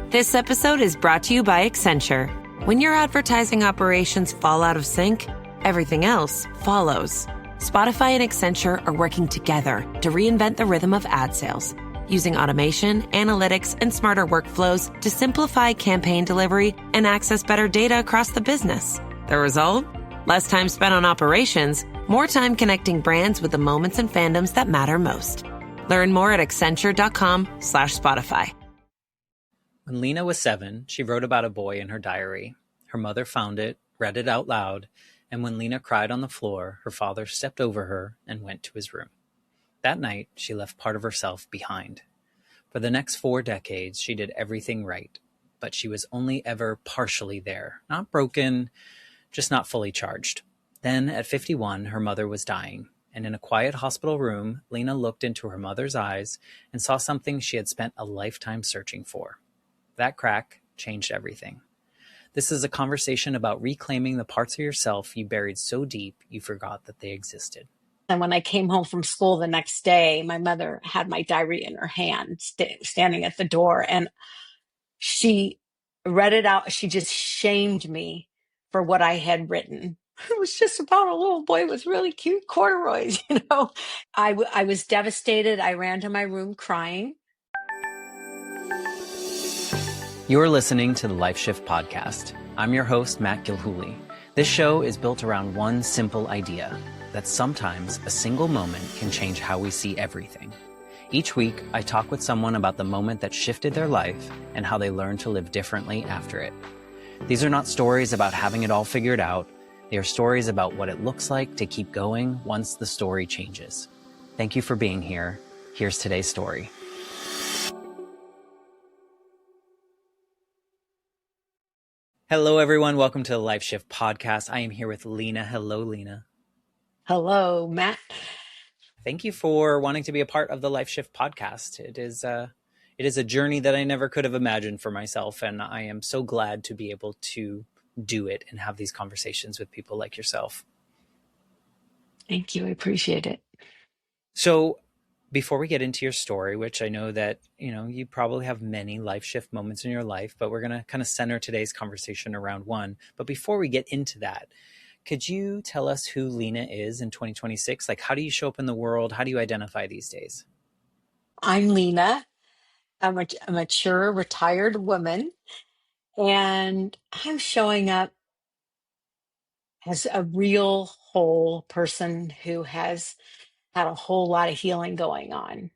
This episode is brought to you by Accenture. When your advertising operations fall out of sync, everything else follows. Spotify and Accenture are working together to reinvent the rhythm of ad sales, using automation, analytics, and smarter workflows to simplify campaign delivery and access better data across the business. The result? Less time spent on operations, more time connecting brands with the moments and fandoms that matter most. Learn more at accenture.com/Spotify. When Lena was 7, she wrote about a boy in her diary. Her mother found it, read it out loud, and when Lena cried on the floor, her father stepped over her and went to his room. That night, she left part of herself behind. For the next 4 decades, she did everything right, but she was only ever partially there, not broken, just not fully charged. Then, at 51, her mother was dying, and in a quiet hospital room, Lena looked into her mother's eyes and saw something she had spent a lifetime searching for. That crack changed everything. This is a conversation about reclaiming the parts of yourself you buried so deep you forgot that they existed. And when I came home from school the next day, my mother had my diary in her hand, standing at the door, and she read it out. She just shamed me for what I had written. It was just about a little boy with really cute corduroys, you know. I was devastated. I ran to my room crying. You're listening to the Life Shift Podcast. I'm your host, Matt Gilhooly. This show is built around one simple idea, that sometimes a single moment can change how we see everything. Each week, I talk with someone about the moment that shifted their life and how they learned to live differently after it. These are not stories about having it all figured out. They are stories about what it looks like to keep going once the story changes. Thank you for being here. Here's today's story. Hello, everyone. Welcome to the Life Shift Podcast. I am here with Lena. Hello, Lena. Hello, Matt. Thank you for wanting to be a part of the Life Shift Podcast. It is a journey that I never could have imagined for myself, and I am so glad to be able to do it and have these conversations with people like yourself. Thank you. I appreciate it. So before we get into your story, which I know that, you probably have many life shift moments in your life, but we're going to kind of center today's conversation around one. But before we get into that, could you tell us who Lena is in 2026? Like, how do you show up in the world? How do you identify these days? I'm Lena. I'm a mature, retired woman, and I'm showing up as a real whole person who has had a whole lot of healing going on.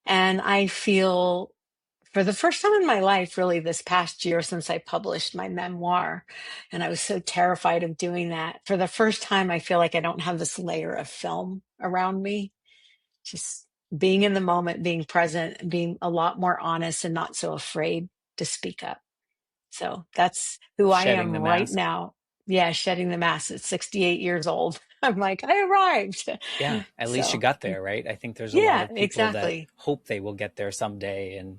And I feel for the first time in my life, really this past year since I published my memoir, and I was so terrified of doing that. For the first time, I feel like I don't have this layer of film around me. Just being in the moment, being present, being a lot more honest and not so afraid to speak up. So that's who I am right now. Yeah, shedding the mask at 68 years old. I'm like, I arrived. Yeah, at least you got there, right? I think there's a lot of people that hope they will get there someday. And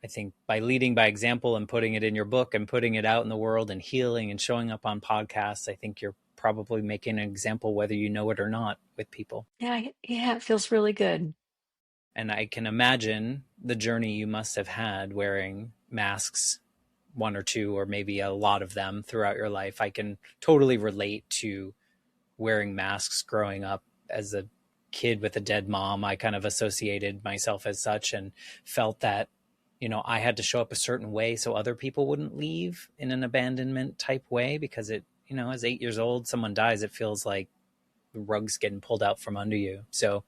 I think by leading by example and putting it in your book and putting it out in the world and healing and showing up on podcasts, I think you're probably making an example, whether you know it or not, with people. Yeah, it feels really good. And I can imagine the journey you must have had wearing masks, one or two, or maybe a lot of them throughout your life. I can totally relate to wearing masks growing up as a kid with a dead mom. I kind of associated myself as such and felt that, I had to show up a certain way so other people wouldn't leave in an abandonment type way, because it, as 8 years old, someone dies, it feels like the rug's getting pulled out from under you. So,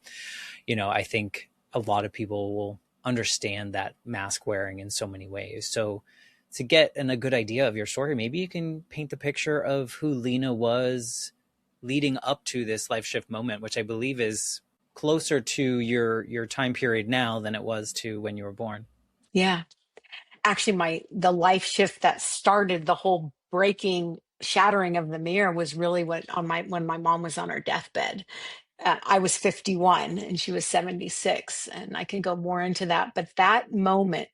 I think a lot of people will understand that mask wearing in so many ways. So to get a good idea of your story, maybe you can paint the picture of who Lena was leading up to this life shift moment, which I believe is closer to your time period now than it was to when you were born. Yeah. Actually, the life shift that started the whole shattering of the mirror was really when my mom was on her deathbed. I was 51 and she was 76, and I can go more into that. But that moment.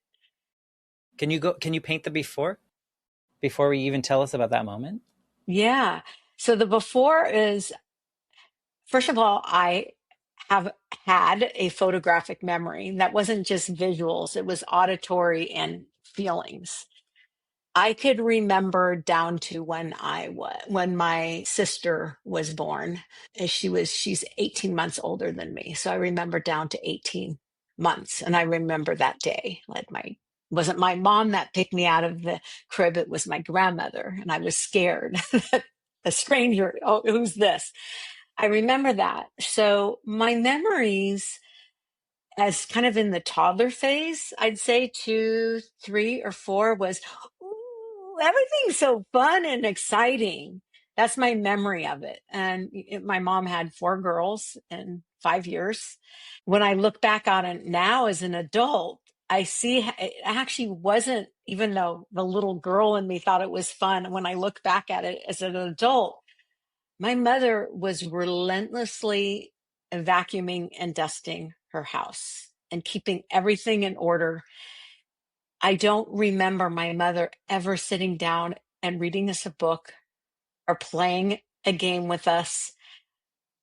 Can you paint the before we even tell us about that moment? Yeah. So the before is, first of all, I have had a photographic memory that wasn't just visuals. It was auditory and feelings. I could remember down to when my sister was born. She's 18 months older than me. So I remember down to 18 months. And I remember that day. Like wasn't my mom that picked me out of the crib, it was my grandmother. And I was scared. A stranger. Oh, who's this? I remember that. So my memories as kind of in the toddler phase, I'd say 2, 3, or 4 was, ooh, everything's so fun and exciting. That's my memory of it. And my mom had 4 girls in 5 years. When I look back on it now as an adult, I see it actually wasn't, even though the little girl in me thought it was fun. When I look back at it as an adult, my mother was relentlessly vacuuming and dusting her house and keeping everything in order. I don't remember my mother ever sitting down and reading us a book or playing a game with us.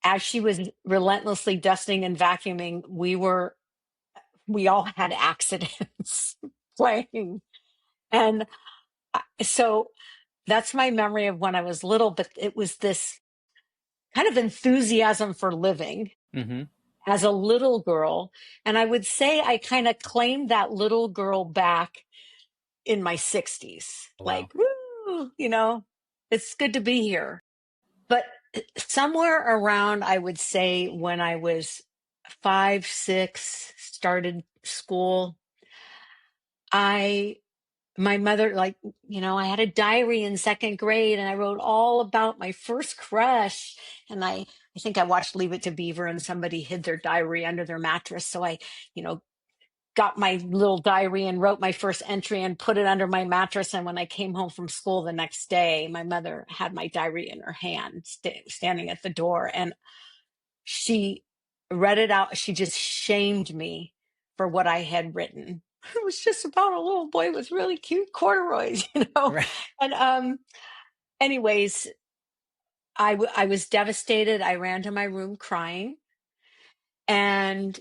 As she was relentlessly dusting and vacuuming, we all had accidents playing. And so that's my memory of when I was little, but it was this kind of enthusiasm for living Mm-hmm. as a little girl. And I would say I kind of claimed that little girl back in my 60s. Wow. Like, woo, it's good to be here. But somewhere around, I would say when I was 5, 6, started school, my mother, like, I had a diary in second grade and I wrote all about my first crush. And I think I watched Leave It to Beaver and somebody hid their diary under their mattress. So I, got my little diary and wrote my first entry and put it under my mattress. And when I came home from school the next day, my mother had my diary in her hand, standing at the door. And she read it out. She just shamed me for what I had written. It was just about a little boy with really cute corduroys, Right. And anyways, I was devastated. I ran to my room crying and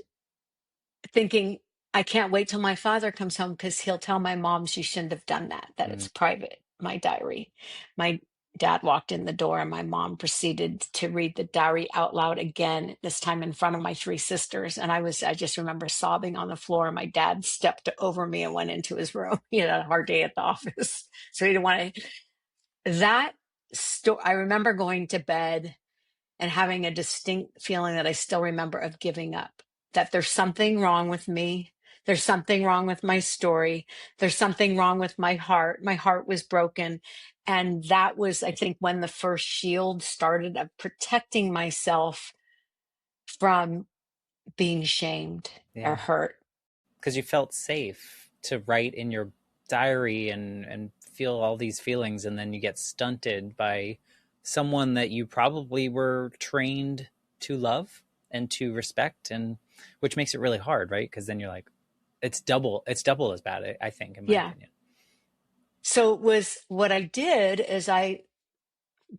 thinking, I can't wait till my father comes home because he'll tell my mom she shouldn't have done that Mm. it's private, my diary. My dad walked in the door and my mom proceeded to read the diary out loud again, this time in front of my 3 sisters. And I just remember sobbing on the floor. My dad stepped over me and went into his room. He had a hard day at the office. So he didn't want to, that story. I remember going to bed and having a distinct feeling that I still remember of giving up, that there's something wrong with me. There's something wrong with my story. There's something wrong with my heart. My heart was broken. And that was, I think, when the first shield started of protecting myself from being shamed or Yeah. hurt. Because you felt safe to write in your diary and feel all these feelings, and then you get stunted by someone that you probably were trained to love and to respect, and which makes it really hard, right? Because then you're like, it's double as bad, I think, in my Yeah. opinion. So it was what I did is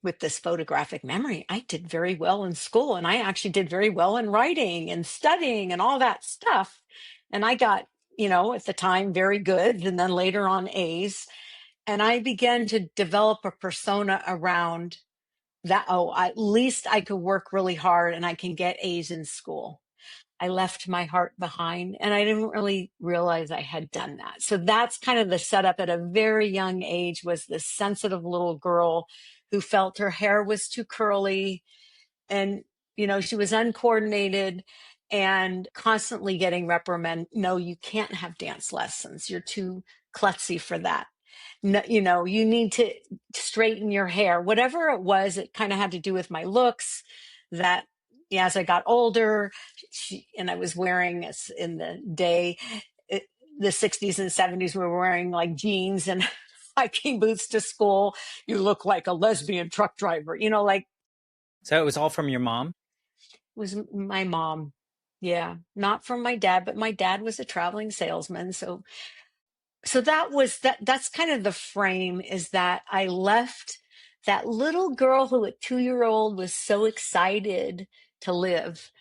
with this photographic memory, I did very well in school and I actually did very well in writing and studying and all that stuff. And I got, at the time, very good. And then later on, A's. And I began to develop a persona around that. Oh, at least I could work really hard and I can get A's in school. I left my heart behind and I didn't really realize I had done that. So that's kind of the setup at a very young age, was this sensitive little girl who felt her hair was too curly and, she was uncoordinated and constantly getting reprimand. No, you can't have dance lessons. You're too klutzy for that. No, you need to straighten your hair. Whatever it was, it kind of had to do with my looks. That, yeah, as I got older, and I was wearing, in the day, it, the 60s and 70s, we were wearing like jeans and hiking boots to school. You look like a lesbian truck driver, like. So it was all from your mom. Was my mom. Yeah, not from my dad, but my dad was a traveling salesman. So that's kind of the frame, is that I left that little girl who at 2-year old was so excited to live.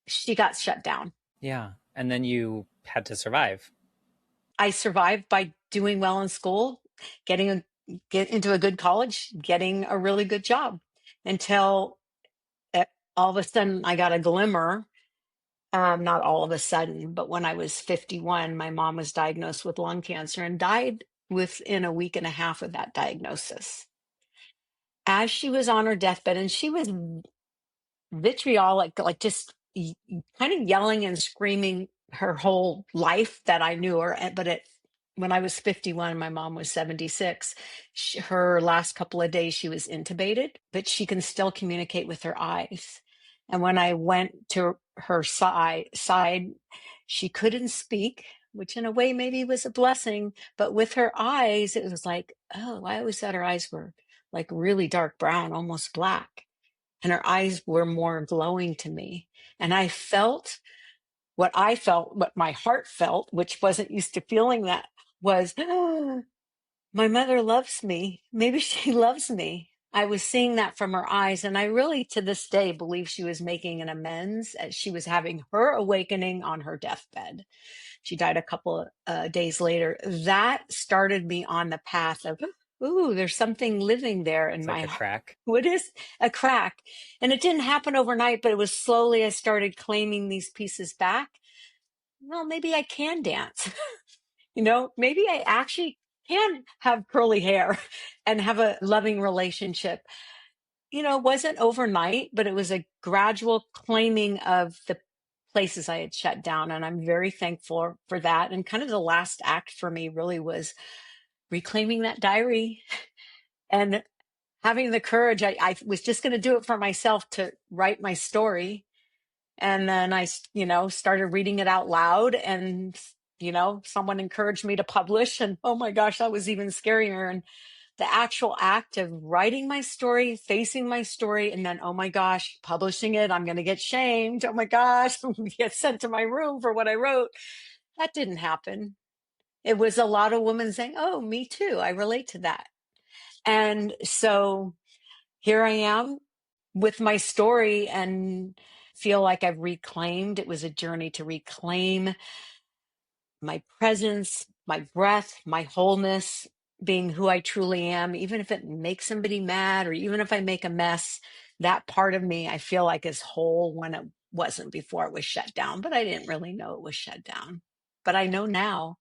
She got shut down. Yeah. And then you had to survive. I survived by doing well in school, getting a get into a good college, getting a really good job until uh, all of a sudden I got a glimmer. Not all of a sudden, but when I was 51, my mom was diagnosed with lung cancer and died within a week and a half of that diagnosis. As she was on her deathbed, and she was vitriolic, like just kind of yelling and screaming her whole life that I knew her. But when I was 51, my mom was 76. Her last couple of days, she was intubated, but she can still communicate with her eyes. And when I went to her side, she couldn't speak, which in a way maybe was a blessing. But with her eyes, it was like, oh, I always thought her eyes were like really dark brown, almost black, and her eyes were more glowing to me. And I felt, what my heart felt, which wasn't used to feeling that, was, "Oh, my mother loves me. Maybe she loves me." I was seeing that from her eyes. And I really, to this day, believe she was making an amends as she was having her awakening on her deathbed. She died a couple of days later. That started me on the path of, ooh, there's something living there in It's like my a heart. crack. What is a crack? And it didn't happen overnight, but it was slowly I started claiming these pieces back. Well, maybe I can dance. Maybe I actually can have curly hair and have a loving relationship. It wasn't overnight, but it was a gradual claiming of the places I had shut down. And I'm very thankful for that. And kind of the last act for me really was reclaiming that diary and having the courage. I was just going to do it for myself to write my story. And then started reading it out loud, and, someone encouraged me to publish. And oh my gosh, that was even scarier. And the actual act of writing my story, facing my story, and then, oh my gosh, publishing it, I'm going to get shamed. Oh my gosh, I'm going to get sent to my room for what I wrote. That didn't happen. It was a lot of women saying, oh, me too. I relate to that. And so here I am with my story and feel like I've reclaimed. It was a journey to reclaim my presence, my breath, my wholeness, being who I truly am, even if it makes somebody mad or even if I make a mess. That part of me I feel like is whole when it wasn't before it was shut down, but I didn't really know it was shut down. But I know now.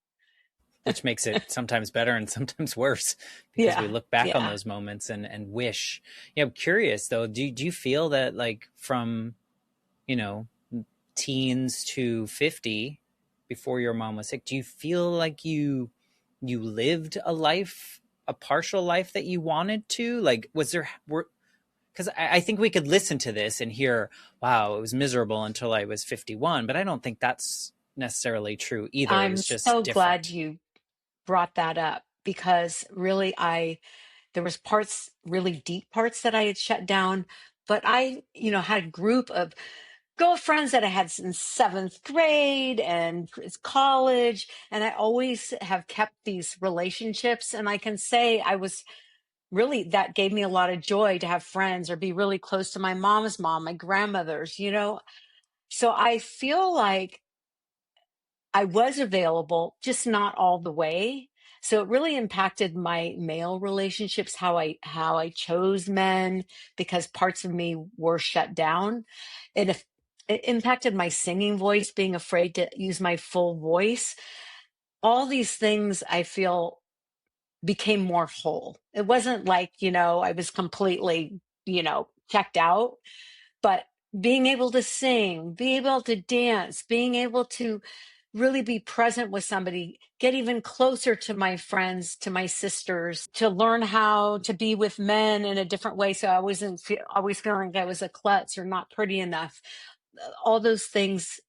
Which makes it sometimes better and sometimes worse because we Yeah. look back on Yeah. those moments and wish. I'm curious though, do you feel that like from, you know, teens to 50 before your mom was sick, do you feel like you lived a partial life that you wanted to? Like, because I think we could listen to this and hear, wow, it was miserable until I was 51, but I don't think that's necessarily true either. It I'm was just so glad different. you brought that up because really there was parts, really deep parts that I had shut down, but I, had a group of girlfriends that I had since seventh grade and college. And I always have kept these relationships. And I can say I was really, that gave me a lot of joy to have friends or be really close to my mom's mom, my grandmother's. So I feel like I was available, just not all the way. So it really impacted my male relationships, how I chose men, because parts of me were shut down. It impacted my singing voice, being afraid to use my full voice. All these things I feel became more whole. It wasn't like, I was completely, checked out, but being able to sing, being able to dance, being able to really be present with somebody, get even closer to my friends, to my sisters, to learn how to be with men in a different way. So I wasn't always feeling like I was a klutz or not pretty enough. All those things,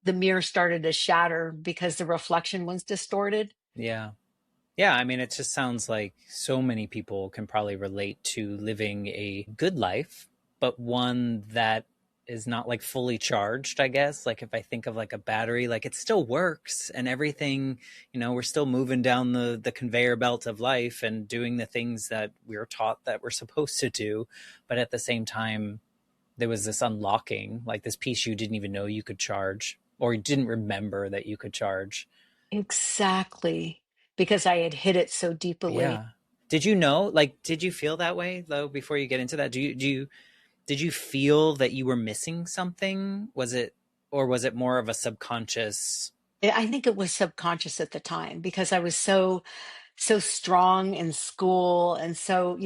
the mirror started to shatter because the reflection was distorted. Yeah. Yeah, I mean, it just sounds like so many people can probably relate to living a good life, but one that is not like fully charged, I guess. Like if I think of like a battery, like it still works and everything, we're still moving down the conveyor belt of life and doing the things that we were taught that we're supposed to do. But at the same time, there was this unlocking, like this piece you didn't even know you could charge or you didn't remember that you could charge. Exactly. Because I had hit it so deeply. Yeah. Did you know, like, did you feel that way though before you get into that? Did you feel that you were missing something? Was it, or was it more of a subconscious? I think it was subconscious at the time because I was so strong in school and so,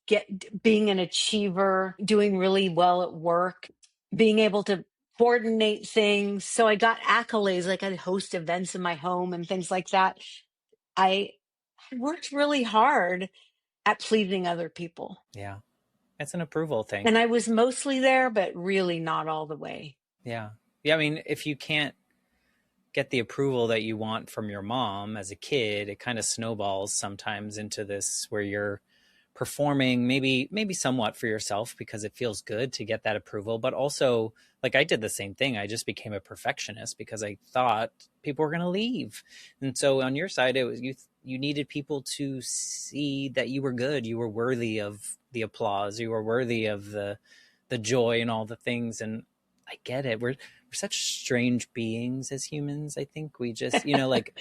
get being an achiever, doing really well at work, being able to coordinate things. So I got accolades, like I'd host events in my home and things like that. I worked really hard at pleasing other people. Yeah. It's an approval thing. And I was mostly there, but really not all the way. Yeah. Yeah. I mean, if you can't get the approval that you want from your mom as a kid, it kind of snowballs sometimes into this where you're performing maybe somewhat for yourself because it feels good to get that approval, but also like I did the same thing. I just became a perfectionist because I thought people were going to leave. And so on your side, it was you needed people to see that you were good, you were worthy of the applause, you were worthy of the joy and all the things. And I get it. We're such strange beings as humans. I think we just, like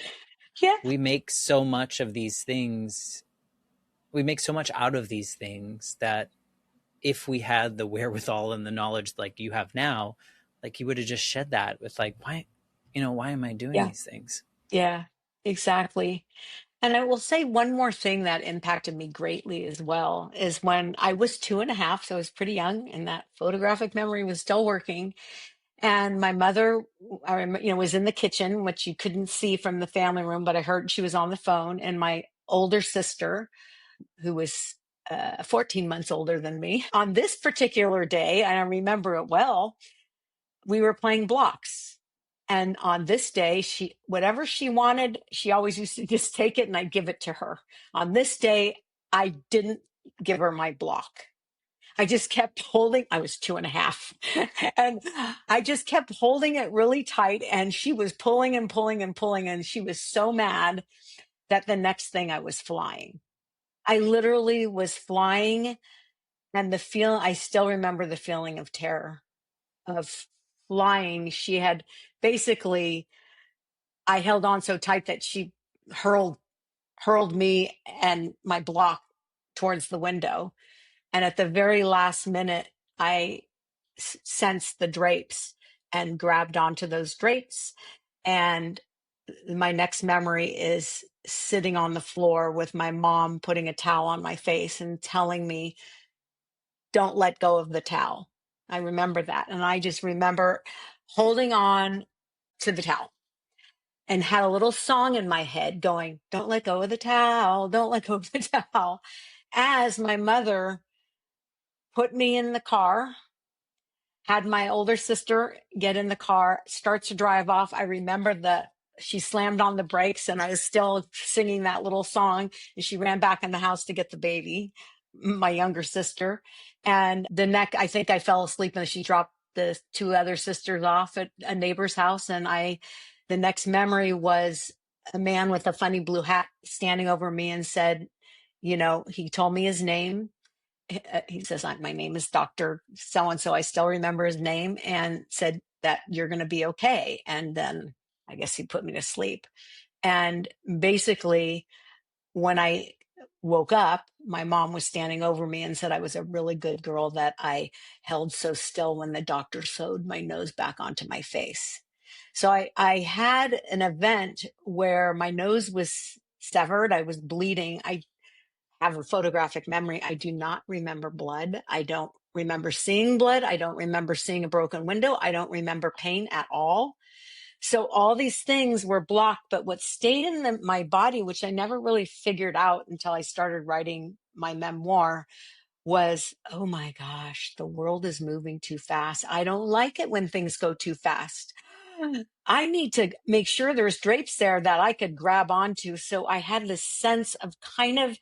Yeah. we make so much of these things. We make so much out of these things that if we had the wherewithal and the knowledge like you have now, like you would have just shed that with like, why am I doing Yeah. these things? Yeah. Exactly. And I will say one more thing that impacted me greatly as well is when I was 2.5, so I was pretty young, and that photographic memory was still working. And my mother, was in the kitchen, which you couldn't see from the family room, but I heard she was on the phone. And my older sister, who was 14 months older than me, on this particular day, and I remember it well, we were playing blocks. And on this day, whatever she wanted, she always used to just take it and I'd give it to her. On this day, I didn't give her my block. I just kept holding, I was 2.5, and I just kept holding it really tight. And she was pulling and pulling and pulling. And she was so mad that the next thing I was flying. I literally was flying. And I still remember the feeling of terror of flying. She had basically, I held on so tight that she hurled me and my block towards the window. And at the very last minute, I sensed the drapes and grabbed onto those drapes. And my next memory is sitting on the floor with my mom putting a towel on my face and telling me, don't let go of the towel. I remember that. And I just remember holding on to the towel and had a little song in my head going, don't let go of the towel, don't let go of the towel. As my mother put me in the car, had my older sister get in the car, start to drive off. I remember she slammed on the brakes and I was still singing that little song. And she ran back in the house to get the baby, my younger sister. And I think I fell asleep and she dropped the two other sisters off at a neighbor's house. And the next memory was a man with a funny blue hat standing over me and said, he told me his name. He says, my name is Dr. So and so. I still remember his name, and said that you're going to be okay. And then I guess he put me to sleep. And basically, when I woke up, my mom was standing over me and said I was a really good girl that I held so still when the doctor sewed my nose back onto my face. So I had an event where my nose was severed. I was bleeding. I have a photographic memory. I do not remember blood. I don't remember seeing blood. I don't remember seeing a broken window. I don't remember pain at all. So all these things were blocked, but what stayed in my body, which I never really figured out until I started writing my memoir, was, oh my gosh, the world is moving too fast. I don't like it when things go too fast. I need to make sure there's drapes there that I could grab onto. So I had this sense of kind of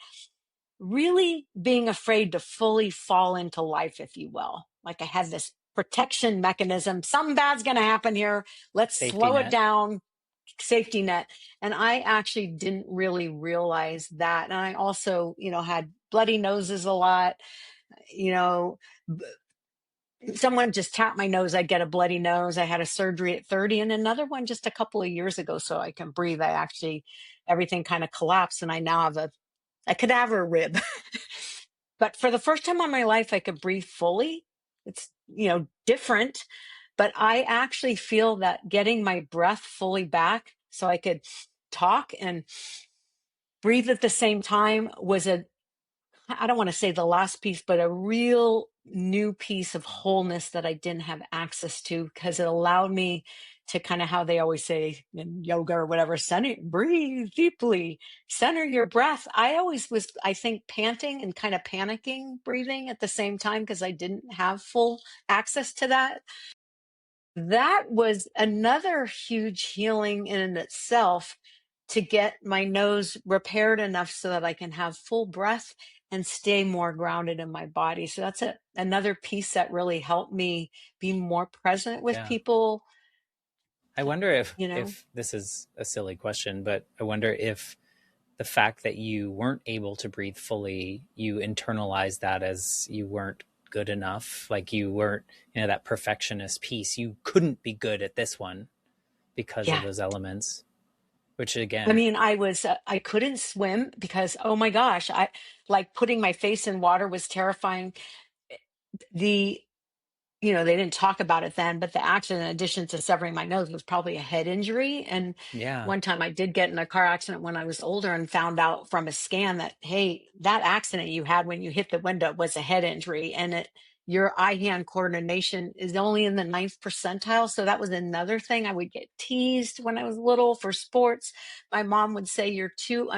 really being afraid to fully fall into life, if you will. Like I had this protection mechanism. Something bad's going to happen here. Let's Safety slow it net. down. Safety net. And I actually didn't really realize that. And I also, had bloody noses a lot, you know, someone just tapped my nose, I'd get a bloody nose. I had a surgery at 30 and another one just a couple of years ago so I can breathe. I actually, everything kind of collapsed and I now have a cadaver rib. But for the first time in my life, I could breathe fully. It's, different, but I actually feel that getting my breath fully back so I could talk and breathe at the same time was I don't want to say the last piece, but a real new piece of wholeness that I didn't have access to because it allowed me to kind of how they always say in yoga or whatever, center, breathe deeply, center your breath. I always was, I think, panting and kind of panicking breathing at the same time because I didn't have full access to that. That was another huge healing in and itself to get my nose repaired enough so that I can have full breath and stay more grounded in my body. So that's another piece that really helped me be more present with Yeah. people, I wonder you know? if this is a silly question, but I wonder if the fact that you weren't able to breathe fully, you internalized that as you weren't good enough, like you weren't, that perfectionist piece. You couldn't be good at this one because of Yeah. those elements, which I again, mean, I couldn't swim because, oh my gosh, I like putting my face in water was terrifying. The they didn't talk about it then, but the accident, in addition to severing my nose, was probably a head injury. And yeah, one time I did get in a car accident when I was older and found out from a scan that, hey, that accident you had when you hit the window was a head injury. And your eye-hand coordination is only in the ninth percentile. So that was another thing. I would get teased when I was little for sports. My mom would say, you're too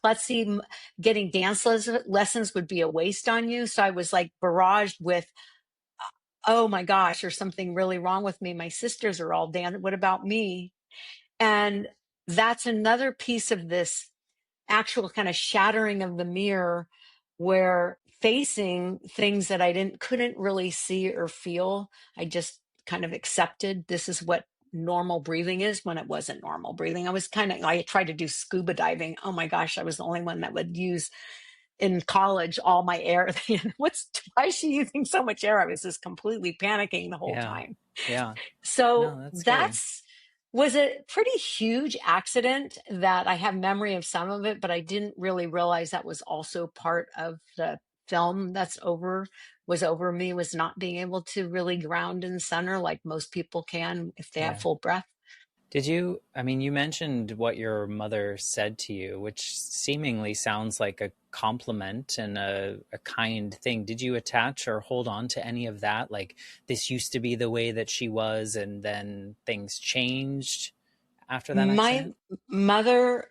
klutzy. Getting dance lessons would be a waste on you. So I was like barraged with, oh my gosh, there's something really wrong with me. My sisters are all dancing. What about me? And that's another piece of this actual kind of shattering of the mirror where facing things that I couldn't really see or feel, I just kind of accepted this is what normal breathing is when it wasn't normal breathing. I tried to do scuba diving. Oh my gosh, I was the only one that would use in college all my air. Why is she using so much air? I was just completely panicking the whole yeah, time. yeah. So No, that's good. that's was a pretty huge accident that I have memory of some of it, but I didn't really realize that was also part of the film was over me, was not being able to really ground and center like most people can if they have Yeah. full breath. Did you, I mean, you mentioned what your mother said to you, which seemingly sounds like a compliment and a kind thing. Did you attach or hold on to any of that? Like, this used to be the way that she was, and then things changed after that My accident? mother,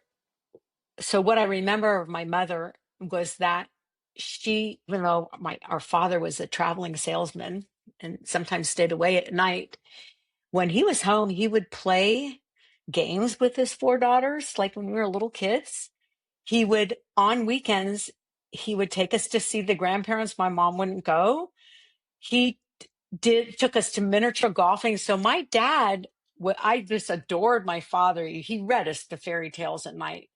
so what I remember of my mother was that even though our father was a traveling salesman and sometimes stayed away at night, when he was home, he would play games with his four daughters, like when we were little kids. On weekends, he would take us to see the grandparents. My mom wouldn't go. He took us to miniature golfing. So my dad, I just adored my father. He read us the fairy tales at night.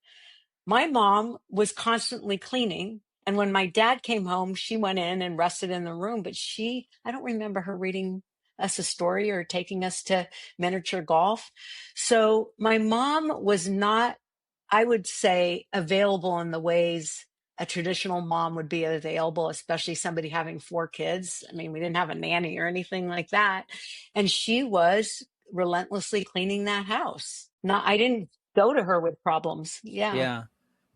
My mom was constantly cleaning. And when my dad came home, she went in and rested in the room. But I don't remember her reading us a story or taking us to miniature golf. So my mom was not, I would say, available in the ways a traditional mom would be available, especially somebody having four kids. I mean, we didn't have a nanny or anything like that. And she was relentlessly cleaning that house. I didn't go to her with problems. Yeah. Yeah.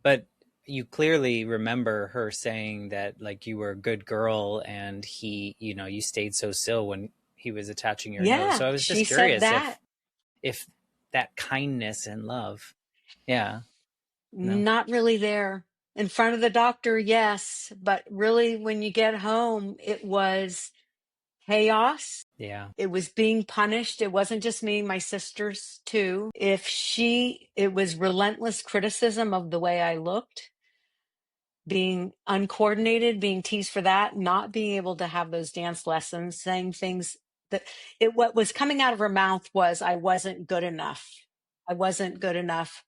But you clearly remember her saying that, like, you were a good girl and you stayed so still when he was attaching your nose. Yeah, So I was she just said curious that. if that kindness and love. Yeah. No. Not really there. In front of the doctor, yes. But really, when you get home, it was chaos. Yeah. It was being punished. It wasn't just me, my sisters too. It was relentless criticism of the way I looked, being uncoordinated, being teased for that, not being able to have those dance lessons, saying things what was coming out of her mouth was, I wasn't good enough. I wasn't good enough.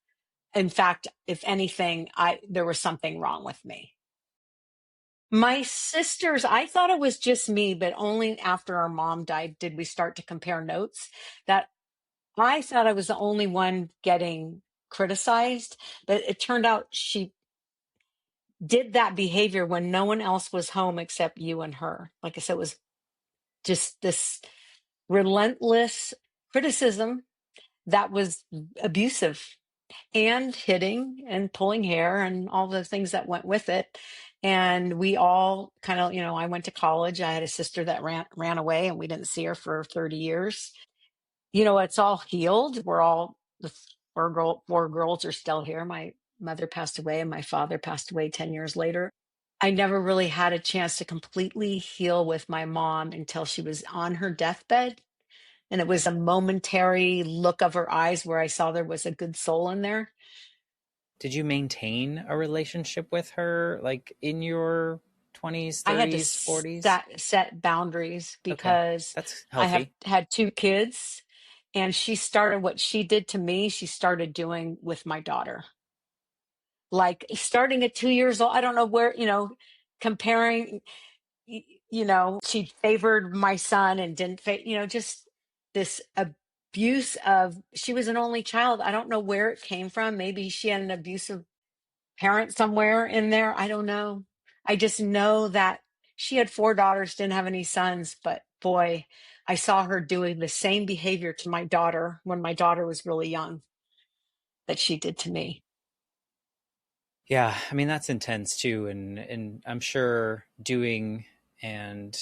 In fact, if anything, there was something wrong with me. My sisters, I thought it was just me, but only after our mom died did we start to compare notes. That I thought I was the only one getting criticized, but it turned out she did that behavior when no one else was home except you and her. Like I said, it was just this relentless criticism that was abusive and hitting and pulling hair and all the things that went with it. And we all kind of, I went to college. I had a sister that ran away and we didn't see her for 30 years. It's all healed. The four girls are still here. My mother passed away and my father passed away 10 years later. I never really had a chance to completely heal with my mom until she was on her deathbed. And it was a momentary look of her eyes where I saw there was a good soul in there. Did you maintain a relationship with her like in your 20s, I had to 30s, 40s? set boundaries Okay. because That's I have healthy. had two kids, and she started what she did to me, she started doing with my daughter. Like starting at 2 years old, I don't know where, comparing, she favored my son and didn't, just this abuse of, she was an only child. I don't know where it came from. Maybe she had an abusive parent somewhere in there. I don't know. I just know that she had four daughters, didn't have any sons, but boy, I saw her doing the same behavior to my daughter when my daughter was really young that she did to me. Yeah, I mean that's intense too, and I'm sure doing and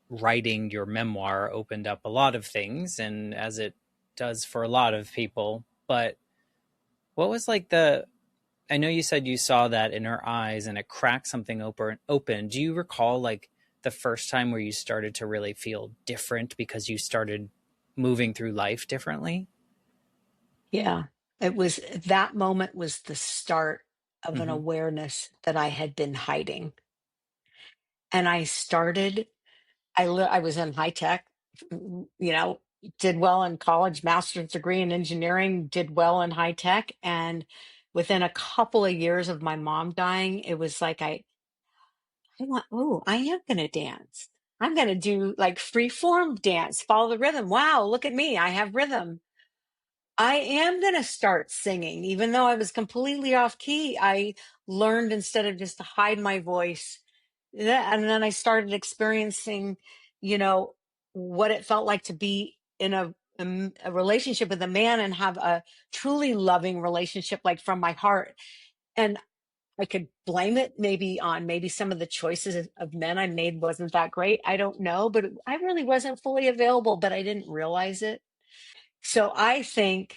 writing your memoir opened up a lot of things, and as it does for a lot of people. But what was like the I know you said you saw that in her eyes and it cracked something open. Do you recall like the first time where you started to really feel different because you started moving through life differently? Yeah. That moment was the start of an Mm-hmm. awareness that I had been hiding. And I was in high tech, you know, did well in college, master's degree in engineering, did well in high tech. And within a couple of years of my mom dying, it was like I am going to dance. I'm going to do like free form dance, follow the rhythm. Wow, look at me. I have rhythm. I am going to start singing, even though I was completely off key. I learned instead of just to hide my voice. And then I started experiencing, you know, what it felt like to be in a relationship with a man and have a truly loving relationship, like from my heart. And I could blame it maybe some of the choices of men I made wasn't that great. I don't know, but I really wasn't fully available, but I didn't realize it. So I think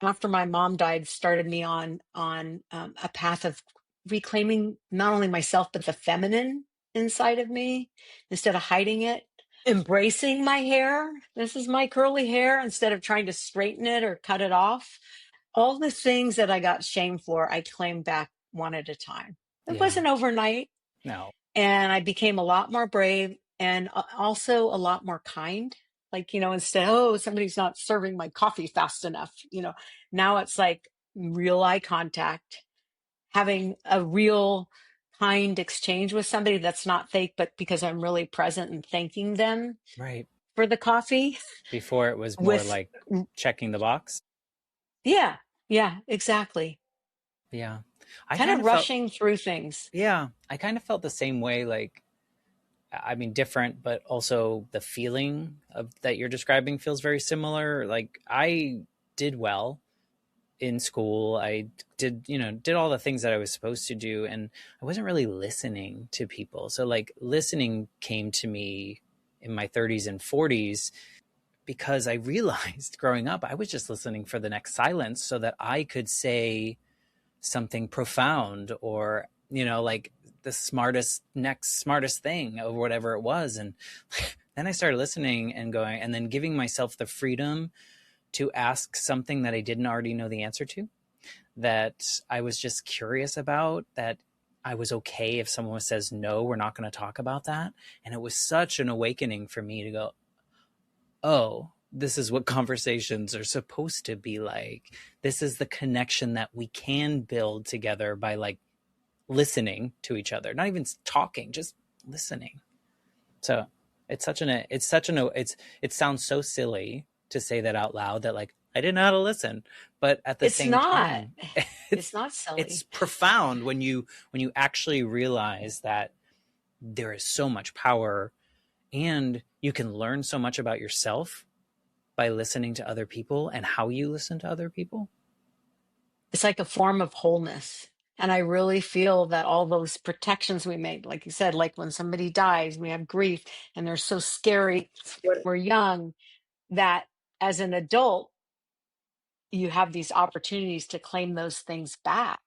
after my mom died started me on a path of reclaiming not only myself but the feminine inside of me instead of hiding it, embracing my hair. This is my curly hair instead of trying to straighten it or cut it off. All the things that I got shamed for, I claimed back one at a time. It Yeah. wasn't overnight, No. and I became a lot more brave and also a lot more kind. Like, instead, oh, somebody's not serving my coffee fast enough, now it's like real eye contact, having a real kind exchange with somebody that's not fake, but because I'm really present and thanking them Right. for the coffee Before it was more with, like checking the box. yeah, yeah, exactly. Yeah. I Kind kind of of felt, rushing through things. yeah, I kind of felt the same way. Like, I mean, different, but also the feeling of that you're describing feels very similar. Like, I did well in school. I did all the things that I was supposed to do. And I wasn't really listening to people. So, like, listening came to me in my 30s and 40s because I realized growing up, I was just listening for the next silence so that I could say something profound or like the next smartest thing or whatever it was. And then I started listening and going and then giving myself the freedom to ask something that I didn't already know the answer to, that I was just curious about, that I was okay if someone says no, we're not going to talk about that. And it was such an awakening for me to go, oh, this is what conversations are supposed to be like. This is the connection that we can build together by like listening to each other, not even talking, just listening. So it sounds so silly to say that out loud, that like, I didn't know how to listen. But at the It's same not. time, It's it's not it's silly. profound when you actually realize that there is so much power, and you can learn so much about yourself by listening to other people and how you listen to other people. It's like a form of wholeness. And I really feel that all those protections we made, like you said, like when somebody dies, we have grief and they're so scary when we're young, that as an adult, you have these opportunities to claim those things back.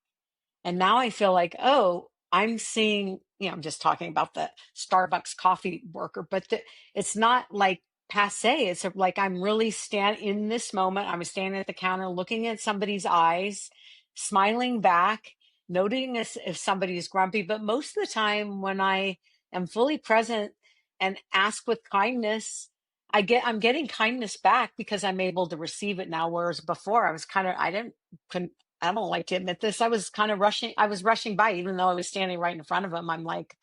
And now I feel like, oh, I'm seeing, I'm just talking about the Starbucks coffee worker, but it's not like passe. It's like I'm really in this moment. I'm standing at the counter looking at somebody's eyes, smiling back, noting if somebody is grumpy. But most of the time, when I am fully present and ask with kindness, I'm getting kindness back because I'm able to receive it now. Whereas before I was couldn't I don't like to admit this. I was kind of rushing. I was rushing by, even though I was standing right in front of him. I'm like,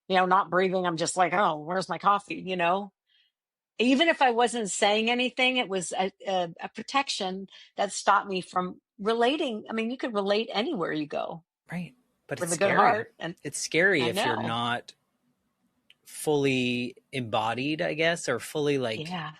not breathing. I'm just like, oh, where's my coffee? Even if I wasn't saying anything, it was a protection that stopped me from relating. I mean, you could relate anywhere you go Right. But it's with a good scary. heart. And It's scary I if you're know. not fully embodied, I guess, or fully like Yeah.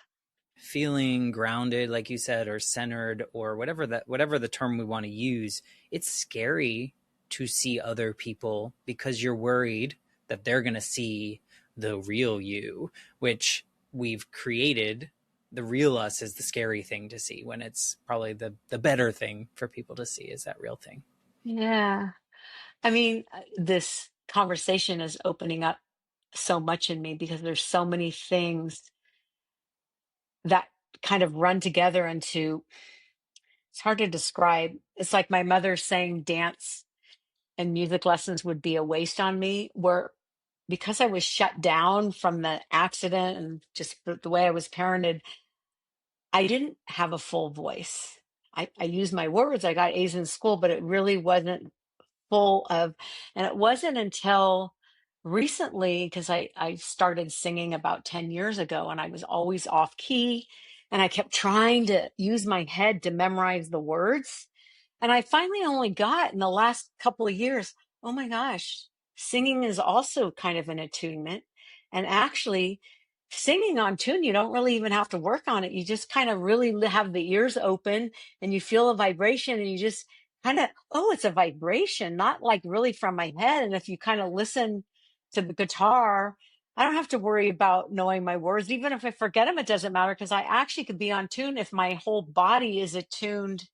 feeling grounded, like you said, or centered, or whatever the term we want to use. It's scary to see other people because you're worried that they're going to see the real you, which we've created. The real us is the scary thing to see, when it's probably the better thing for people to see is that real thing. Yeah. I mean, this conversation is opening up so much in me because there's so many things that kind of run together into, it's hard to describe. It's like my mother saying dance and music lessons would be a waste on me, where because I was shut down from the accident and just the way I was parented, I didn't have a full voice. I used my words, I got A's in school, but it really wasn't full of, and it wasn't until recently, because I started singing about 10 years ago and I was always off key and I kept trying to use my head to memorize the words. And I finally only got in the last couple of years, oh my gosh, singing is also kind of an attunement. And actually, singing on tune, you don't really even have to work on it. You just kind of really have the ears open and you feel a vibration and you just kind of, oh, it's a vibration, not like really from my head. And if you kind of listen to the guitar, I don't have to worry about knowing my words. Even if I forget them, it doesn't matter because I actually could be on tune if my whole body is attuned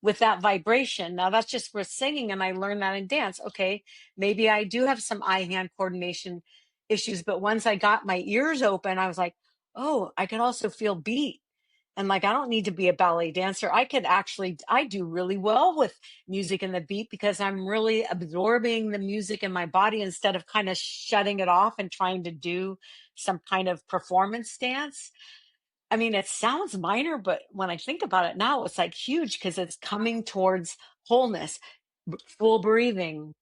with that vibration. Now that's just for singing, and I learned that in dance. Okay, maybe I do have some eye-hand coordination issues, but once I got my ears open, I was like, oh, I can also feel beat. And like, I don't need to be a ballet dancer. I do really well with music and the beat because I'm really absorbing the music in my body instead of kind of shutting it off and trying to do some kind of performance dance. I mean, it sounds minor, but when I think about it now, it's like huge because it's coming towards wholeness, full breathing,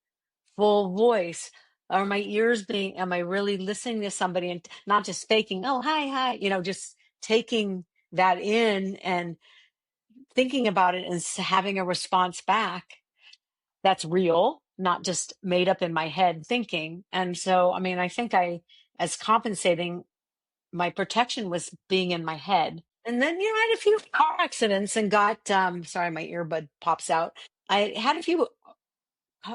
full voice. Are my ears am I really listening to somebody and not just faking, oh, hi, hi, just taking that in and thinking about it and having a response back that's real, not just made up in my head thinking. And so, I mean, I think as compensating, my protection was being in my head. And then, I had a few car accidents and got, sorry, my earbud pops out. I had a few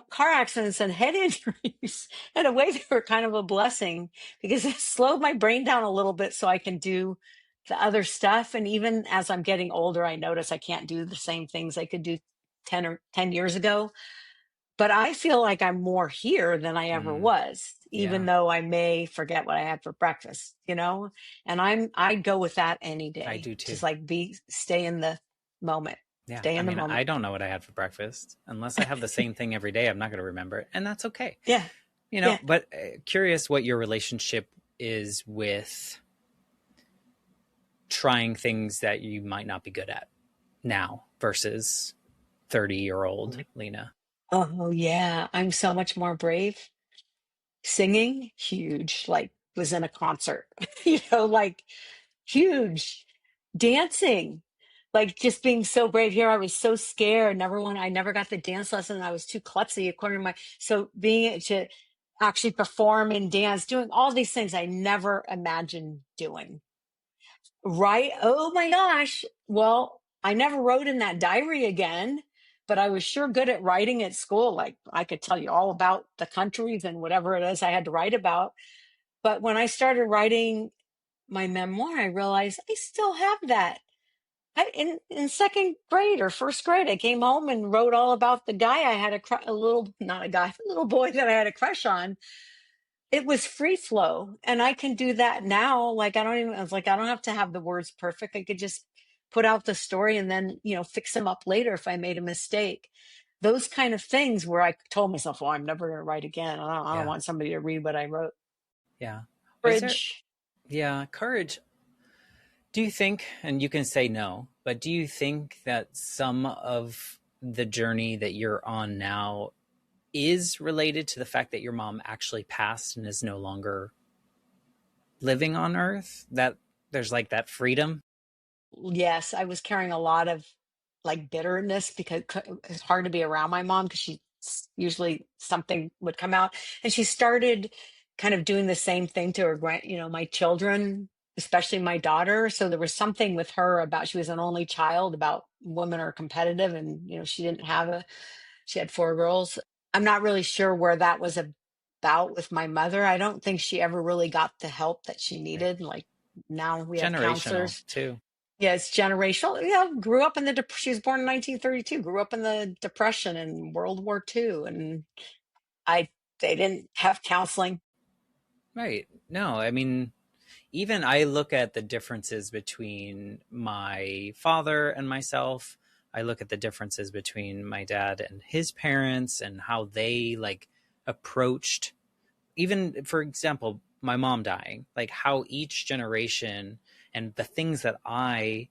car accidents and head injuries. In a way, they were kind of a blessing because it slowed my brain down a little bit so I can do the other stuff. And even as I'm getting older, I notice I can't do the same things I could do 10 years ago. But I feel like I'm more here than I ever Mm, was, even yeah, though I may forget what I had for breakfast. And I'd go with that any I day. do too. Just like stay in the moment, Yeah, stay I in the mean, moment. I don't know what I had for breakfast. Unless I have the same thing every day, I'm not going to remember it, and that's okay. Yeah. Yeah. But curious what your relationship is with trying things that you might not be good at now versus 30-year-old Lena. Oh, yeah. I'm so much more brave. Singing, huge. Like, was in a concert, like huge. Dancing, like just being so brave here. I was so scared. I never got the dance lesson. I was too klutzy, according to so being able to actually perform and dance, doing all these things I never imagined doing. Right. Oh my gosh. Well, I never wrote in that diary again, but I was sure good at writing at school. Like I could tell you all about the countries and whatever it is I had to write about. But when I started writing my memoir, I realized I still have that. In second grade or first grade, I came home and wrote all about the guy I had a little, not a guy, a little boy that I had a crush on. It was free flow, and I can do that now. Like I was like, I don't have to have the words perfect. I could just put out the story and then fix them up later if I made a mistake. Those kind of things where I told myself, "Well, I'm never going to write again. I don't Yeah. want somebody to read what I wrote." Yeah. Was there, Bridge. yeah, courage. Do you think, and you can say no, but do you think that some of the journey that you're on now is related to the fact that your mom actually passed and is no longer living on Earth? That there's like that freedom? Yes, I was carrying a lot of like bitterness because it's hard to be around my mom because she usually something would come out, and she started kind of doing the same thing to her my children, especially my daughter. So there was something with her about she was an only child about women are competitive, and she had four girls. I'm not really sure where that was about with my mother. I don't think she ever really got the help that she Right. needed. Like now we have Generational counselors. too. Yeah, it's generational. Yeah, grew up in she was born in 1932, grew up in the Depression and World War II. And I, they didn't have counseling. Right. No, I mean, even I look at the differences between my father and myself. I look at the differences between my dad and his parents and how they like approached, even for example, my mom dying, like how each generation and the things that I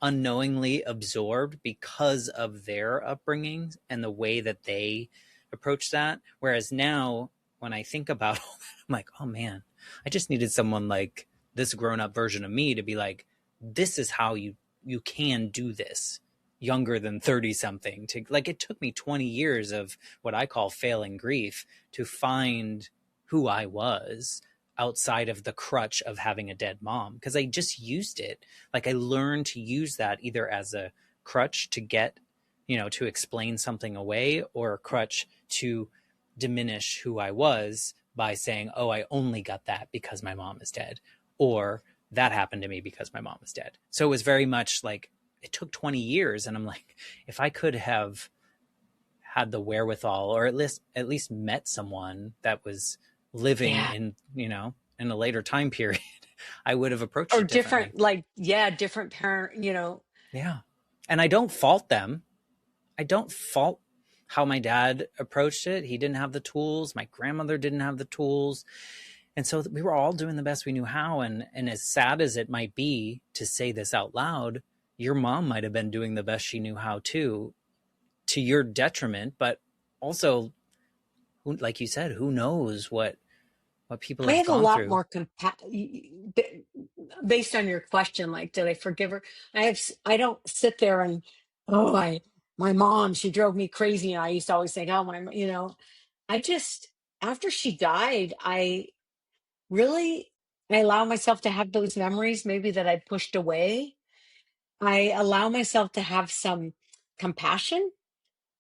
unknowingly absorbed because of their upbringing and the way that they approach that. Whereas now, when I think about all that, I'm like, oh man, I just needed someone like this grown up version of me to be like, this is how you can do this younger than 30 something. To like, it took me 20 years of what I call failing grief to find who I was outside of the crutch of having a dead mom, because I just used it. Like I learned to use that either as a crutch to get, to explain something away, or a crutch to diminish who I was by saying, oh, I only got that because my mom is dead, or that happened to me because my mom is dead. So it was very much like it took 20 years. And I'm like, if I could have had the wherewithal, or at least met someone that was living Yeah. in, in a later time period, I would have approached Or it differently. different, like, yeah, different parent, Yeah. And I don't fault them. I don't fault how my dad approached it. He didn't have the tools. My grandmother didn't have the tools. And so we were all doing the best we knew how. And as sad as it might be to say this out loud, your mom might have been doing the best she knew how too, to your detriment. But also, like you said, who knows what people I have have a gone lot through. more based on your question, like, did I forgive her? I don't sit there and, oh, my mom, she drove me crazy. And I used to always think, oh, I just, after she died, really, I allow myself to have those memories maybe that I pushed away. I allow myself to have some compassion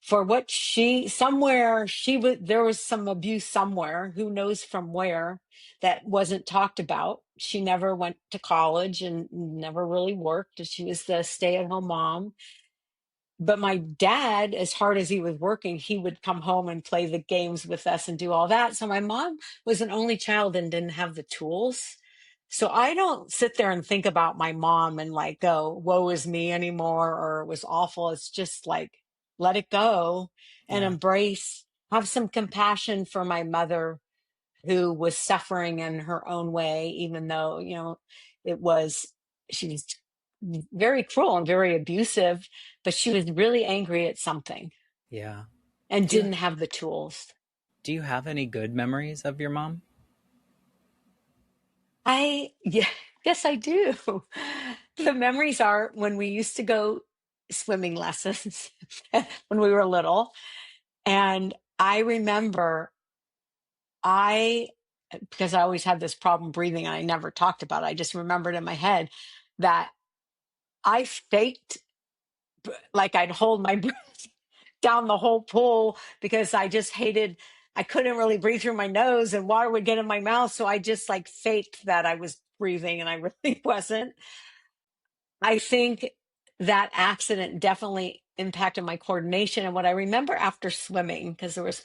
for what somewhere she was, there was some abuse somewhere, who knows from where, that wasn't talked about. She never went to college and never really worked. She was the stay-at-home mom. But my dad, as hard as he was working, he would come home and play the games with us and do all that. So my mom was an only child and didn't have the tools. So I don't sit there and think about my mom and like go, woe is me anymore, or it was awful. It's just like, let it go and Yeah. embrace, have some compassion for my mother, who was suffering in her own way, even though, it was, she was very cruel and very abusive, but she was really angry at something. Yeah. and Do you didn't have the tools. do you have any good memories of your mom? Yeah, yes, I do. The memories are when we used to go swimming lessons when we were little. And I remember I, because I always had this problem breathing and I never talked about it, I just remembered in my head that I faked like I'd hold my breath down the whole pool because I just hated, I couldn't really breathe through my nose and water would get in my mouth. So I just like faked that I was breathing and I really wasn't. I think that accident definitely impacted my coordination. And what I remember after swimming, because there was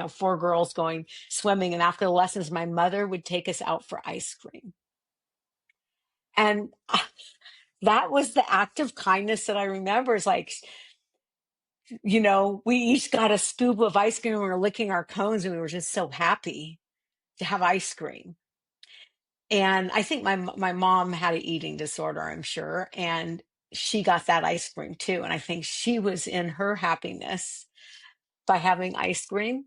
four girls going swimming, and after the lessons, my mother would take us out for ice cream, and that was the act of kindness that I remember. Is like, we each got a scoop of ice cream and we were licking our cones, and we were just so happy to have ice cream. And I think my mom had an eating disorder, I'm sure, and she got that ice cream too. And I think she was in her happiness by having ice cream.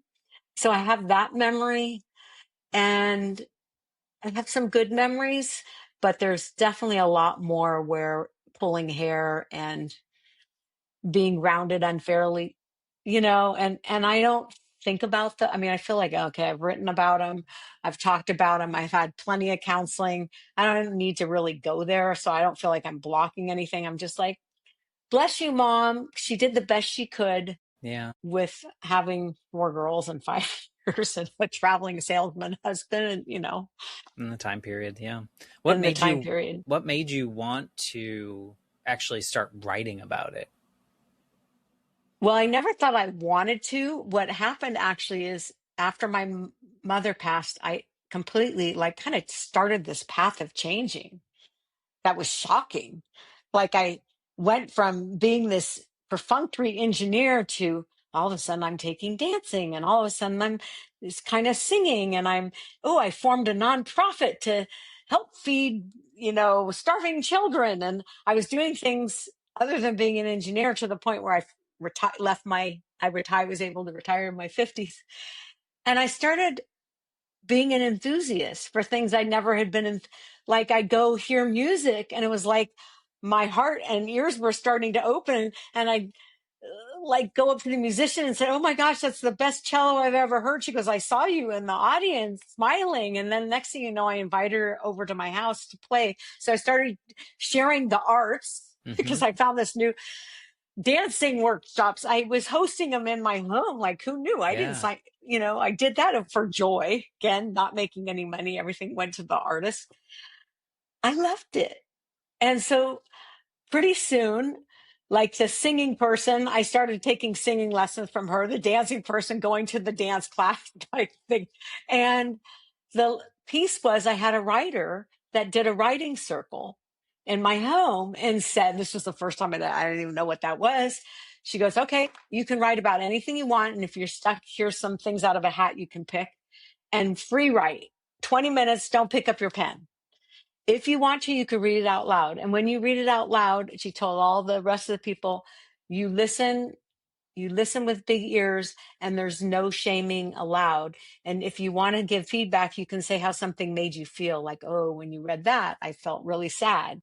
So I have that memory, and I have some good memories, but there's definitely a lot more where pulling hair and being rounded unfairly, and I don't think about I mean, I feel like, okay, I've written about them, I've talked about them, I've had plenty of counseling. I don't need to really go there. So I don't feel like I'm blocking anything. I'm just like, bless you, mom. She did the best she could Yeah, with having four girls and 5 years and a traveling salesman husband, and, in the time period. Yeah. What in the made time you period. what made you want to actually start writing about it? Well, I never thought I wanted to. What happened actually is after my mother passed, I completely like kind of started this path of changing that was shocking. Like I went from being this perfunctory engineer to all of a sudden I'm taking dancing, and all of a sudden I'm this kind of singing, and I formed a nonprofit to help feed, starving children. And I was doing things other than being an engineer to the point where I was able to retire in my 50s. And I started being an enthusiast for things I never had been in. Like I'd go hear music, and it was like my heart and ears were starting to open, and I'd like go up to the musician and say, "Oh my gosh, that's the best cello I've ever heard." She goes, "I saw you in the audience smiling." And then next thing you know, I invited her over to my house to play. So I started sharing the arts Hmm. because I found this new dancing workshops. I was hosting them in my home. Like, who knew? I didn't Yeah. sign, I did that for joy. Again, not making any money. Everything went to the artist. I loved it. And so pretty soon, like the singing person, I started taking singing lessons from her, the dancing person going to the dance class type thing. And the piece was I had a writer that did a writing circle in my home and said, this was the first time I didn't even know what that was. She goes, okay, you can write about anything you want. And if you're stuck, here's some things out of a hat you can pick, and free write 20 minutes. Don't pick up your pen. If you want to, you could read it out loud. And when you read it out loud, she told all the rest of the people, you listen, you listen with big ears, and there's no shaming allowed. And if you want to give feedback, you can say how something made you feel, like, oh, when you read that, I felt really sad,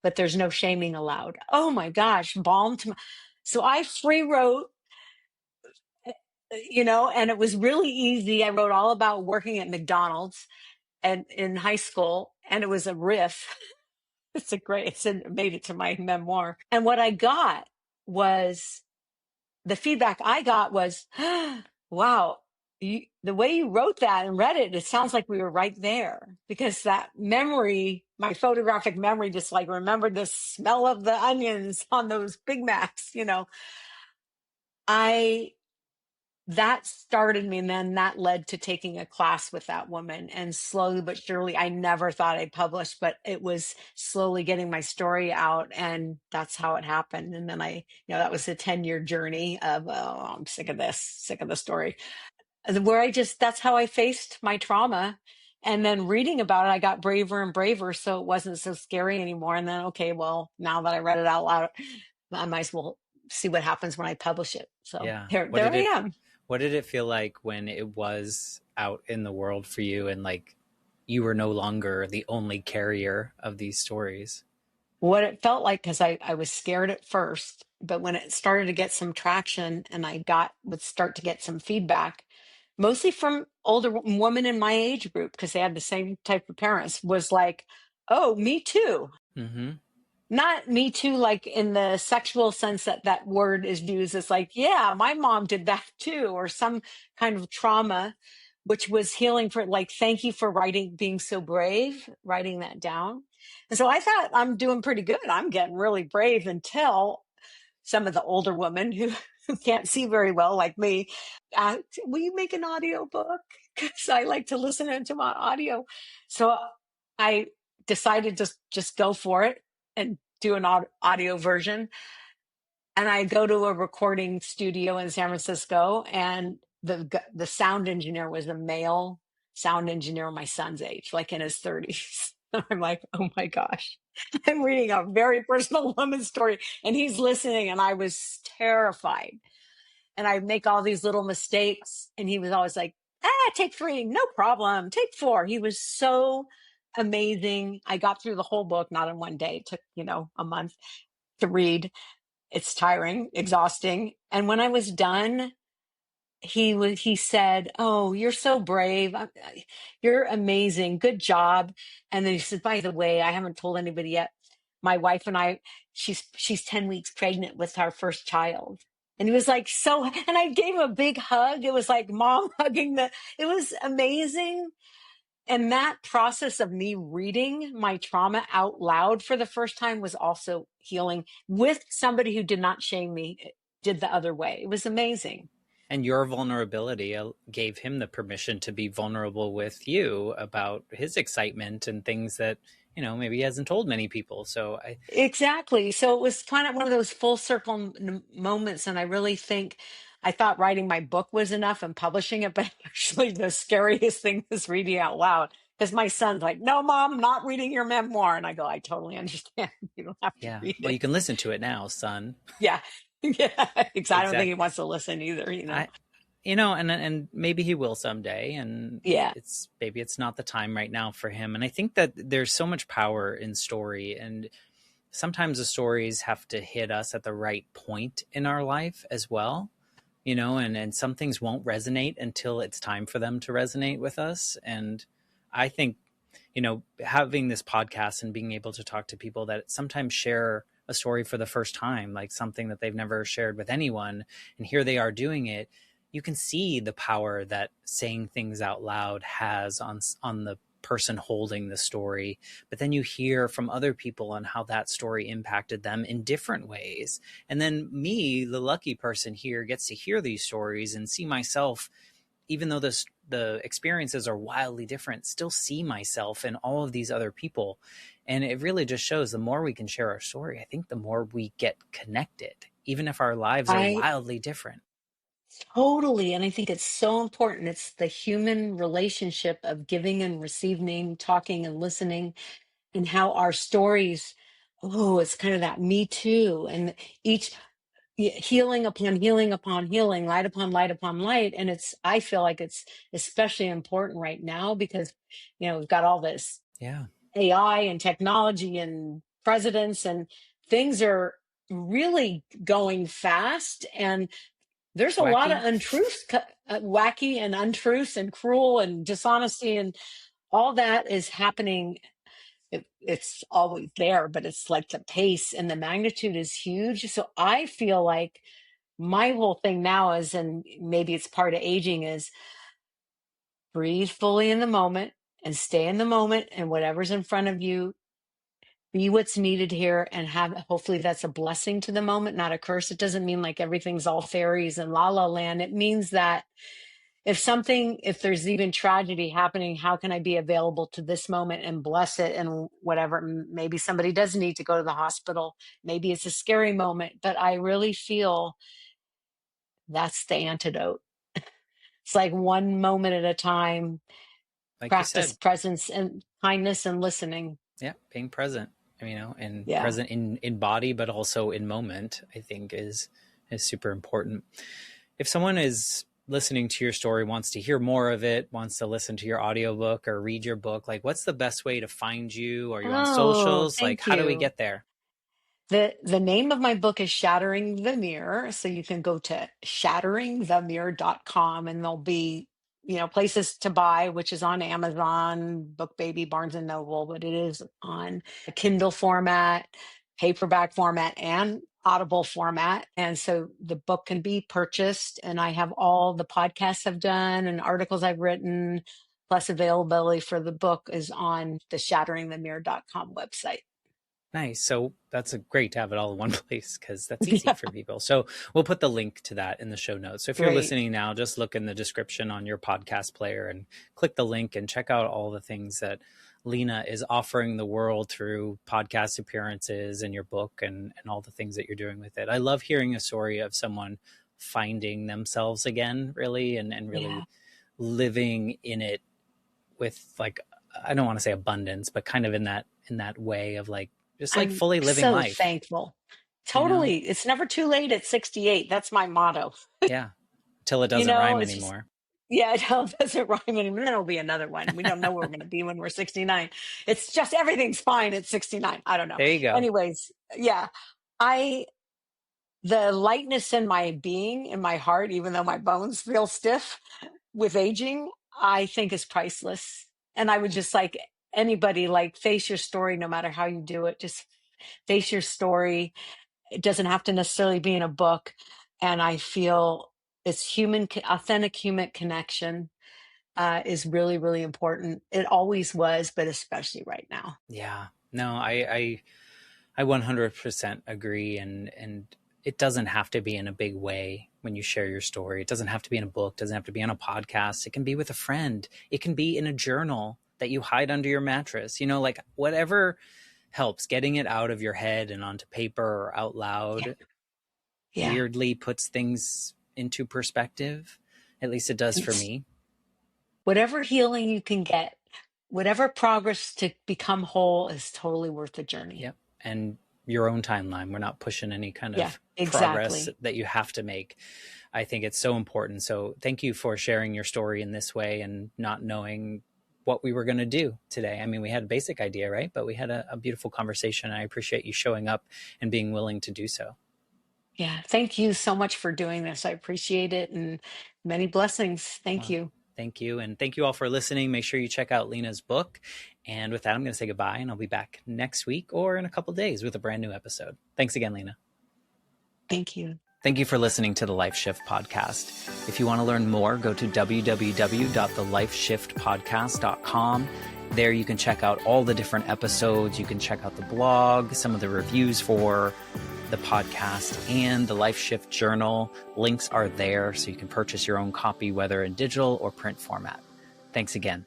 but there's no shaming allowed. Oh my gosh, balm to my. So I free wrote, and it was really easy. I wrote all about working at McDonald's and in high school, and it was a riff. Made it to my memoir. And what I got was the feedback I got was, wow, the way you wrote that and read it, it sounds like we were right there, because that memory, my photographic memory, just like remembered the smell of the onions on those Big Macs, I that started me, and then that led to taking a class with that woman, and slowly but surely, I never thought I'd publish, but it was slowly getting my story out, and that's how it happened. And then that was a 10-year journey of, oh, I'm sick of this, sick of the story, where that's how I faced my trauma. And then reading about it, I got braver and braver, so it wasn't so scary anymore. And then, okay, well, now that I read it out loud, I might as well see what happens when I publish it. So Yeah. there I am. What did it feel like when it was out in the world for you and like you were no longer the only carrier of these stories? What it felt like, because I was scared at first, but when it started to get some traction and would start to get some feedback, mostly from older women in my age group, because they had the same type of parents, was like, oh, me too. Mm-hmm. Not me too, like in the sexual sense that that word is used. It's like, yeah, my mom did that too, or some kind of trauma, which was healing for, like, thank you for writing, being so brave, writing that down. And so I thought I'm doing pretty good. I'm getting really brave until some of the older women who can't see very well, like me, will you make an audio book? Because I like to listen to my audio. So I decided to just go for it and do an audio version. And I go to a recording studio in San Francisco, and the sound engineer was a male sound engineer my son's age, like in his 30s. I'm like, oh my gosh, I'm reading a very personal woman's story, and he's listening, and I was terrified. And I make all these little mistakes, and he was always like, take 3, no problem, take 4. He was so amazing. I got through the whole book, not in one day. It took, a month to read. It's tiring, exhausting. And when I was done, he said, "Oh, you're so brave. You're amazing. Good job." And then he said, "By the way, I haven't told anybody yet. My wife and I, she's 10 weeks pregnant with our first child." And he was like, so, and I gave him a big hug. It was like mom hugging it was amazing. And that process of me reading my trauma out loud for the first time was also healing, with somebody who did not shame me, did the other way. It was amazing. And your vulnerability gave him the permission to be vulnerable with you about his excitement and things that, maybe he hasn't told many people. So Exactly. So it was kind of one of those full circle moments. And I really think I thought writing my book was enough and publishing it, but actually the scariest thing was reading out loud. Because my son's like, no, mom, I'm not reading your memoir. And I go, I totally understand. You don't have to yeah, read well, it. you can listen to it now, son. Yeah. Yeah. Exactly. I don't think he Exactly. wants to listen either, And maybe he will someday, and Yeah. maybe it's not the time right now for him. And I think that there's so much power in story, and sometimes the stories have to hit us at the right point in our life as well, and some things won't resonate until it's time for them to resonate with us. And I think, having this podcast and being able to talk to people that sometimes share a story for the first time, like something that they've never shared with anyone, and here they are doing it, you can see the power that saying things out loud has on the person holding the story. But then you hear from other people on how that story impacted them in different ways. And then me, the lucky person here, gets to hear these stories and see myself, even though the experiences are wildly different, still see myself in all of these other people. And it really just shows the more we can share our story, I think the more we get connected, even if our lives are I wildly different. totally. And I think it's so important. It's the human relationship of giving and receiving, talking and listening, and how our stories, oh, it's kind of that me too. And each healing upon healing upon healing, light upon light upon light. And I feel like it's especially important right now because, we've got all this Yeah. AI and technology and presidents, and things are really going fast. And there's a lot of Wacky. untruths, wacky and untruths and cruel and dishonesty, and all that is happening. It's always there, but it's like the pace and the magnitude is huge. So I feel like my whole thing now is, and maybe it's part of aging, is breathe fully in the moment and stay in the moment, and whatever's in front of you, be what's needed here, and hopefully that's a blessing to the moment, not a curse. It doesn't mean like everything's all fairies and la la land. It means that if there's even tragedy happening, how can I be available to this moment and bless it? And whatever, maybe somebody does need to go to the hospital. Maybe it's a scary moment, but I really feel that's the antidote. It's like one moment at a time, Like you practice said, presence and kindness and listening. yeah, being present. and Yeah. present in body, but also in moment, I think is super important. If someone is listening to your story, wants to hear more of it, wants to listen to your audiobook or read your book, like what's the best way to find you? Are you on Oh, socials? Like, thank how do we you. get there? The name of my book is Shattering the Mirror. So you can go to shatteringthemirror.com and there'll be, places to buy, which is on Amazon, BookBaby, Barnes and Noble, but it is on a Kindle format, paperback format, and Audible format. And so the book can be purchased, and I have all the podcasts I've done and articles I've written, plus availability for the book is on the shatteringthemirror.com website. Nice. So that's great to have it all in one place because that's easy Yeah, for people. So we'll put the link to that in the show notes. So if you're great. listening now, just look in the description on your podcast player and click the link and check out all the things that Lena is offering the world through podcast appearances and your book and all the things that you're doing with it. I love hearing a story of someone finding themselves again, really, and Yeah. really living in it with, like, I don't want to say abundance, but kind of in that way of like just like I'm fully living so life, thankful. you know? Totally. It's never too late at 68. That's my motto. Yeah. Till it doesn't rhyme It's just, anymore. yeah, it doesn't rhyme anymore. Then it'll be another one. We don't know where we're going to be when we're 69. It's just everything's fine at 69. I don't know. There you go. Anyways, yeah, I, the lightness in my being, in my heart, even though my bones feel stiff with aging, I think is priceless. And I would just like anybody, like, face your story no matter how you do it. Just face your story. It doesn't have to necessarily be in a book. And I feel it's authentic human connection is really, really important. It always was, but especially right now. Yeah. No, I 100% agree. And it doesn't have to be in a big way when you share your story. It doesn't have to be in a book, doesn't have to be on a podcast. It can be with a friend. It can be in a journal that you hide under your mattress, like whatever helps getting it out of your head and onto paper or out Yeah. loud Yeah. weirdly puts things into perspective. At least it does And for me. whatever healing you can get, whatever progress to become whole is totally worth the journey. Yep. And your own timeline. We're not pushing any kind Yeah, of progress exactly. that you have to make. I think it's so important. So thank you for sharing your story in this way and not knowing what we were going to do today. I mean, we had a basic idea, right? But we had a beautiful conversation. I appreciate you showing up and being willing to do so. Yeah. Thank you so much for doing this. I appreciate it, and many blessings. Thank Well, you. thank you. And thank you all for listening. Make sure you check out Lena's book. And with that, I'm going to say goodbye, and I'll be back next week or in a couple of days with a brand new episode. Thanks again, Lena. Thank you. Thank you for listening to the Life Shift Podcast. If you want to learn more, go to www.thelifeshiftpodcast.com. There you can check out all the different episodes. You can check out the blog, some of the reviews for the podcast, and the Life Shift Journal. Links are there so you can purchase your own copy, whether in digital or print format. Thanks again.